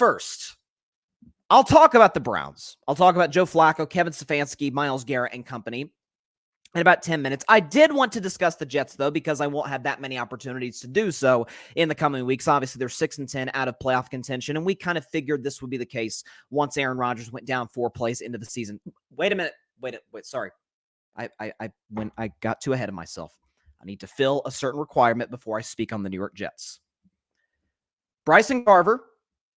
first, I'll talk about the Browns. I'll talk about Joe Flacco, Kevin Stefanski, Myles Garrett, and company in about 10 minutes. I did want to discuss the Jets, though, because I won't have that many opportunities to do so in the coming weeks. Obviously, they're 6-10 out of playoff contention, and we kind of figured this would be the case once Aaron Rodgers went down 4 plays into the season. Wait a minute. Wait, sorry. When I got too ahead of myself. I need to fill a certain requirement before I speak on the New York Jets. Bryson Garver,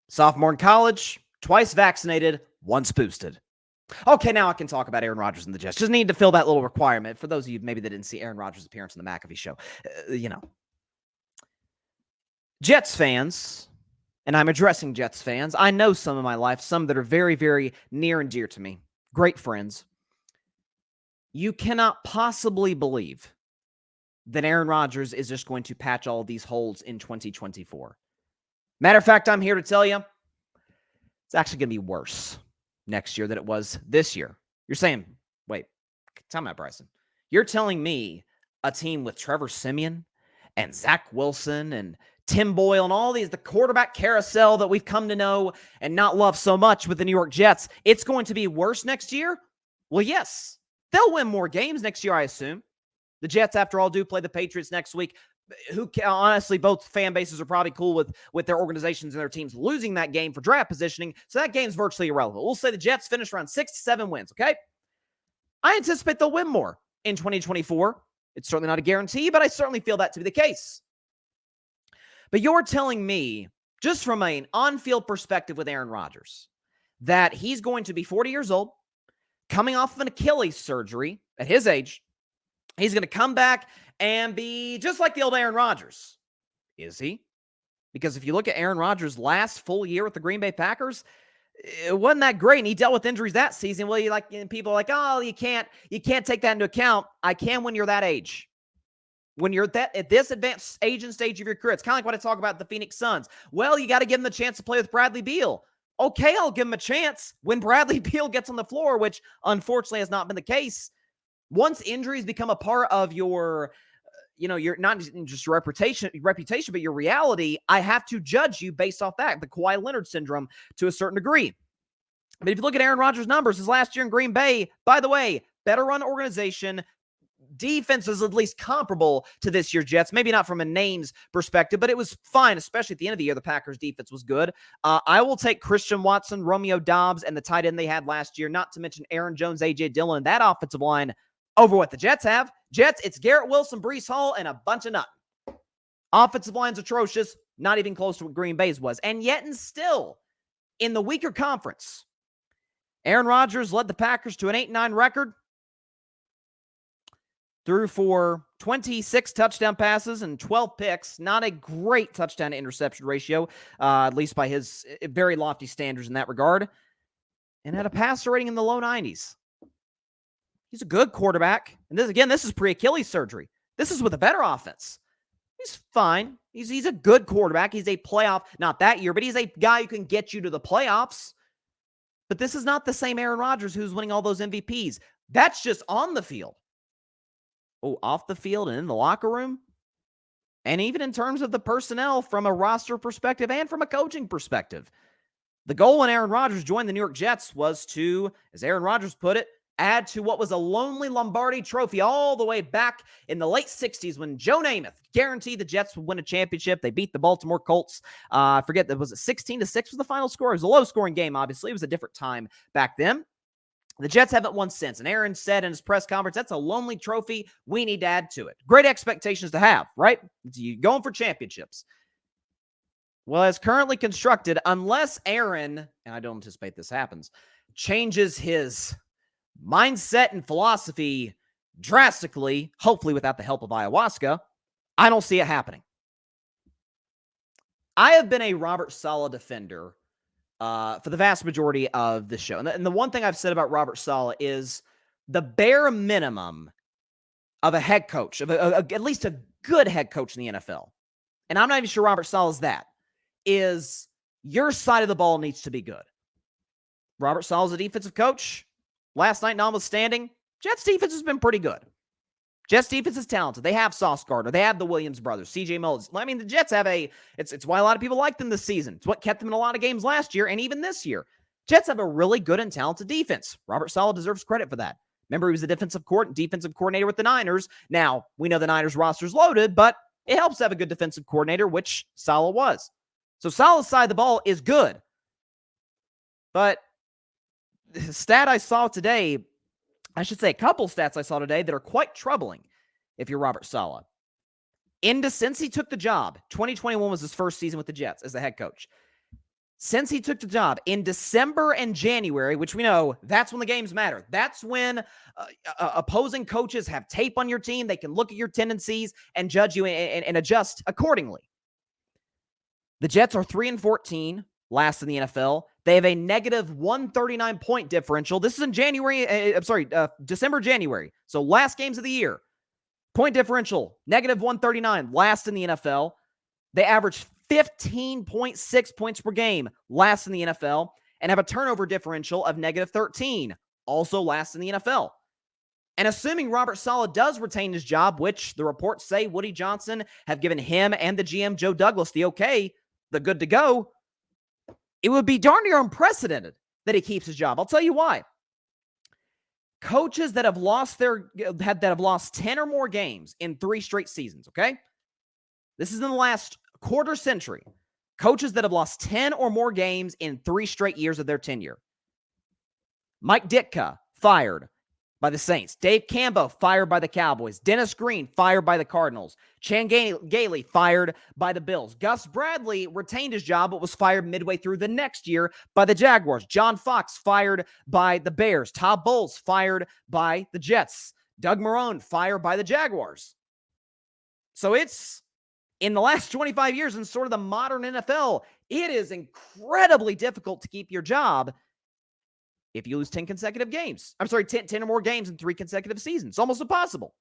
sophomore in college, twice vaccinated, once boosted. Okay, now I can talk about Aaron Rodgers and the Jets. Just need to fill that little requirement for those of you maybe that didn't see Aaron Rodgers' appearance on the McAfee show. Jets fans, and I'm addressing Jets fans. I know some in my life, some that are very, very near and dear to me. Great friends. You cannot possibly believe that Aaron Rodgers is just going to patch all these holes in 2024. Matter of fact, I'm here to tell you, it's actually going to be worse next year than it was this year. You're saying, wait, tell me, Bryson. You're telling me a team with Trevor Siemian and Zach Wilson and Tim Boyle and all these, the quarterback carousel that we've come to know and not love so much with the New York Jets, it's going to be worse next year? Well, yes. They'll win more games next year, I assume. The Jets, after all, do play the Patriots next week. Who honestly, both fan bases are probably cool with their organizations and their teams losing that game for draft positioning, so that game's virtually irrelevant. We'll say the Jets finish around 6 to 7 wins, okay? I anticipate they'll win more in 2024. It's certainly not a guarantee, but I certainly feel that to be the case. But you're telling me, just from an on-field perspective with Aaron Rodgers, that he's going to be 40 years old, coming off of an Achilles surgery at his age, he's going to come back and be just like the old Aaron Rodgers. Is he? Because if you look at Aaron Rodgers' last full year with the Green Bay Packers, it wasn't that great, and he dealt with injuries that season. Well, people are like, oh, you can't take that into account. I can when you're that age. When you're at this advanced age and stage of your career. It's kind of like what I talk about the Phoenix Suns. Well, you got to give them the chance to play with Bradley Beal. Okay, I'll give him a chance when Bradley Beal gets on the floor, which unfortunately has not been the case. Once injuries become a part of your, you're not just your reputation, but your reality, I have to judge you based off that, the Kawhi Leonard syndrome to a certain degree. But if you look at Aaron Rodgers' numbers, his last year in Green Bay, by the way, better run organization, defense is at least comparable to this year's Jets. Maybe not from a names perspective, but it was fine, especially at the end of the year. The Packers' defense was good. I will take Christian Watson, Romeo Doubs, and the tight end they had last year, not to mention Aaron Jones, A.J. Dillon, and that offensive line over what the Jets have. Jets, it's Garrett Wilson, Breece Hall, and a bunch of nothing. Offensive line's atrocious, not even close to what Green Bay's was. And yet and still, in the weaker conference, Aaron Rodgers led the Packers to an 8-9 record, threw for 26 touchdown passes and 12 picks. Not a great touchdown to interception ratio, at least by his very lofty standards in that regard. And had a passer rating in the low 90s. He's a good quarterback. And this is pre-Achilles surgery. This is with a better offense. He's fine. He's a good quarterback. He's a playoff, not that year, but he's a guy who can get you to the playoffs. But this is not the same Aaron Rodgers who's winning all those MVPs. That's just on the field. Oh, off the field and in the locker room? And even in terms of the personnel from a roster perspective and from a coaching perspective. The goal when Aaron Rodgers joined the New York Jets was to, as Aaron Rodgers put it, add to what was a lonely Lombardi trophy all the way back in the late 60s when Joe Namath guaranteed the Jets would win a championship. They beat the Baltimore Colts. I forget, was it 16-6 was the final score? It was a low-scoring game, obviously. It was a different time back then. The Jets haven't won since, and Aaron said in his press conference, that's a lonely trophy. We need to add to it. Great expectations to have, right? You're going for championships. Well, as currently constructed, unless Aaron, and I don't anticipate this happens, changes his mindset and philosophy drastically, hopefully without the help of ayahuasca, I don't see it happening. I have been a Robert Salah defender for the vast majority of the show. And the one thing I've said about Robert Salah is the bare minimum of a head coach, of at least a good head coach in the NFL, and I'm not even sure Robert Salah is that, is your side of the ball needs to be good. Robert Saleh's a defensive coach. Last night, notwithstanding, Jets defense has been pretty good. Jets defense is talented. They have Sauce Gardner. They have the Williams brothers, CJ Mullins. I mean, the Jets have it's why a lot of people like them this season. It's what kept them in a lot of games last year and even this year. Jets have a really good and talented defense. Robert Salah deserves credit for that. Remember, he was the defensive coordinator with the Niners. Now, we know the Niners roster's loaded, but it helps to have a good defensive coordinator, which Salah was. So Salah's side of the ball is good. But the stat I saw today, I should say a couple stats I saw today that are quite troubling if you're Robert Salah. Since he took the job, 2021 was his first season with the Jets as the head coach. Since he took the job in December and January, which we know that's when the games matter. That's when opposing coaches have tape on your team. They can look at your tendencies and judge you and adjust accordingly. The Jets are 3-14, last in the NFL. They have a negative 139 point differential. This is in December, January. So last games of the year. Point differential, negative 139, last in the NFL. They average 15.6 points per game, last in the NFL, and have a turnover differential of negative 13, also last in the NFL. And assuming Robert Salah does retain his job, which the reports say Woody Johnson have given him and the GM Joe Douglas the okay, the good to go, it would be darn near unprecedented that he keeps his job. I'll tell you why. Coaches that have lost 10 or more games in 3 straight seasons, okay? This is in the last quarter century. Coaches that have lost 10 or more games in 3 straight years of their tenure. Mike Ditka, fired by the Saints. Dave Cambo, fired by the Cowboys. Dennis Green, fired by the Cardinals. Chan Gailey, fired by the Bills. Gus Bradley retained his job, but was fired midway through the next year by the Jaguars. John Fox, fired by the Bears. Todd Bowles, fired by the Jets. Doug Marrone, fired by the Jaguars. So it's, in the last 25 years in sort of the modern NFL, it is incredibly difficult to keep your job if you lose 10 consecutive games. 10 or more games in 3 consecutive seasons. It's almost impossible.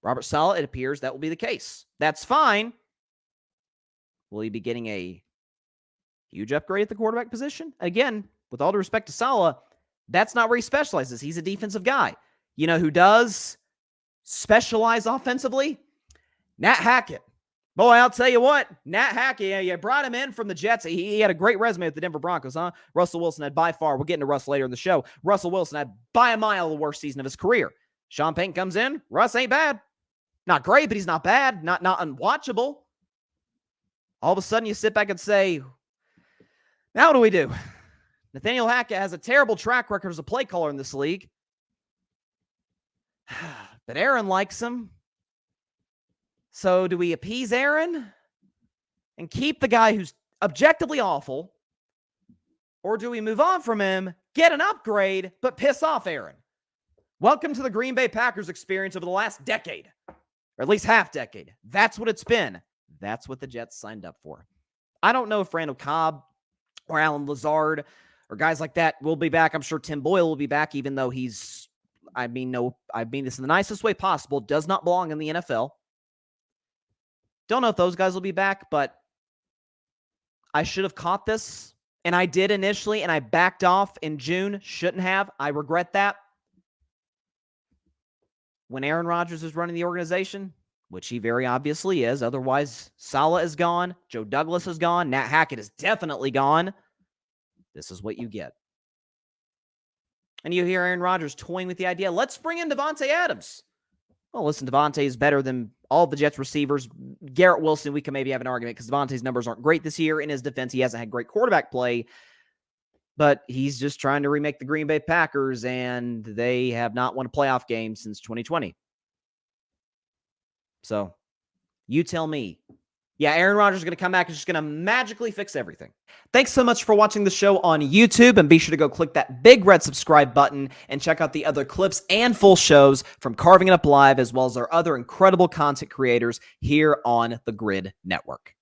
Robert Salah, it appears that will be the case. That's fine. Will he be getting a huge upgrade at the quarterback position? Again, with all due respect to Salah, that's not where he specializes. He's a defensive guy. You know who does specialize offensively? Nat Hackett. Boy, I'll tell you what, Nat Hackett, you brought him in from the Jets. He had a great resume with the Denver Broncos, huh? Russell Wilson had by far, we'll get into Russ later in the show, Russell Wilson had by a mile the worst season of his career. Sean Payton comes in, Russ ain't bad. Not great, but he's not bad. Not unwatchable. All of a sudden, you sit back and say, now what do we do? Nathaniel Hackett has a terrible track record as a play caller in this league. But Aaron likes him. So do we appease Aaron and keep the guy who's objectively awful? Or do we move on from him, get an upgrade, but piss off Aaron? Welcome to the Green Bay Packers experience over the last decade, or at least half decade. That's what it's been. That's what the Jets signed up for. I don't know if Randall Cobb or Alan Lazard or guys like that will be back. I'm sure Tim Boyle will be back, even though I mean this in the nicest way possible, does not belong in the NFL. Don't know if those guys will be back, but I should have caught this, and I did initially, and I backed off in June. Shouldn't have. I regret that. When Aaron Rodgers is running the organization, which he very obviously is, otherwise Salah is gone, Joe Douglas is gone, Nat Hackett is definitely gone. This is what you get. And you hear Aaron Rodgers toying with the idea, let's bring in Davante Adams. Well, listen, Davante is better than all the Jets receivers. Garrett Wilson, we can maybe have an argument because Davante's numbers aren't great this year. In his defense, he hasn't had great quarterback play, but he's just trying to remake the Green Bay Packers, and they have not won a playoff game since 2020. So you tell me. Yeah, Aaron Rodgers is going to come back and just going to magically fix everything. Thanks so much for watching the show on YouTube, and be sure to go click that big red subscribe button and check out the other clips and full shows from Carving It Up Live, as well as our other incredible content creators here on the Grid Network.